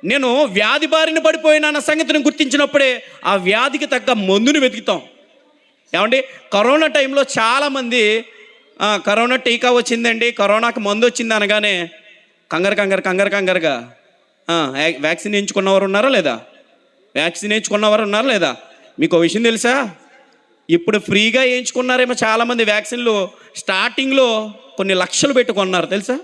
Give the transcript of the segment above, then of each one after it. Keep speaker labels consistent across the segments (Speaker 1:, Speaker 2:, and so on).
Speaker 1: నేను వ్యాధి బారిన పడిపోయిన సంగతిని గుర్తించినప్పుడే ఆ వ్యాధికి తగ్గ మందుని వెతుకుతాం. ఏమండి, కరోనా టైంలో చాలామంది కరోనా టీకా వచ్చిందండి, కరోనాకి మందు వచ్చింది అనగానే కంగారుగా వ్యాక్సిన్ వేయించుకున్నవారు ఉన్నారా లేదా? వ్యాక్సిన్ వేయించుకున్నవారు ఉన్నారా లేదా? మీకు ఒక విషయం తెలుసా? ఇప్పుడు ఫ్రీగా వేయించుకున్నారేమో చాలామంది వ్యాక్సిన్లు. స్టార్టింగ్లో కొన్ని లక్షలు పెట్టుకున్నారు తెలుసా?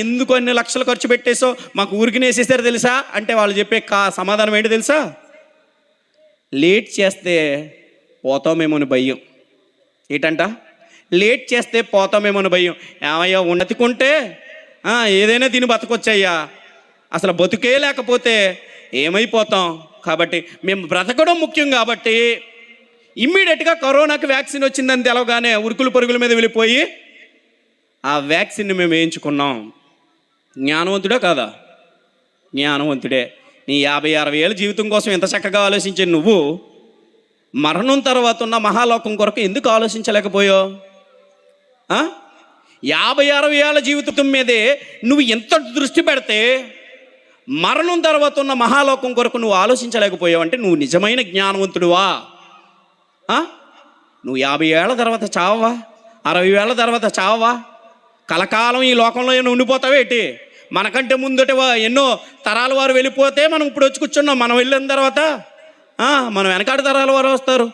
Speaker 1: ఎందుకు అన్ని లక్షలు ఖర్చు పెట్టేసో మాకు ఊరికి వేసేసారు తెలుసా అంటే వాళ్ళు చెప్పే సమాధానం ఏంటి తెలుసా? లేట్ చేస్తే పోతామేమోని భయం. ఏంటంట? లేట్ చేస్తే పోతామేమోని భయం. ఏమయ్యా, ఉన్నతికుంటే ఏదైనా తిని బతకొచ్చయ్యా, అసలు బతుకే లేకపోతే ఏమైపోతాం. కాబట్టి మేము బ్రతకడం ముఖ్యం. కాబట్టి ఇమ్మీడియట్గా కరోనాకి వ్యాక్సిన్ వచ్చిందని తెలవగానే ఉరుకులు పరుగుల మీద వెళ్ళిపోయి ఆ వ్యాక్సిన్ని మేము వేయించుకున్నాం. జ్ఞానవంతుడా కాదా? జ్ఞానవంతుడే. నీ 50-60 ఏళ్ళ జీవితం కోసం ఎంత చక్కగా ఆలోచించే నువ్వు మరణం తర్వాత ఉన్న మహాలోకం కొరకు ఎందుకు ఆలోచించలేకపోయావు? 50-60 ఏళ్ళ జీవితం మీదే నువ్వు ఎంత దృష్టి పెడితే మరణం తర్వాత ఉన్న మహాలోకం కొరకు నువ్వు ఆలోచించలేకపోయావు అంటే నువ్వు నిజమైన జ్ఞానవంతుడువా? నువ్వు 50 ఏళ్ళ తర్వాత చావవా? 60 ఏళ్ళ తర్వాత చావవా? కలకాలం ఈ లోకంలో ఉండిపోతావేటి? మనకంటే ముందట ఎన్నో తరాల వారు వెళ్ళిపోతే మనం ఇప్పుడు వచ్చి కూర్చున్నాం. మనం వెళ్ళిన తర్వాత మనం వెనకాడి తరాల వారు వస్తారు.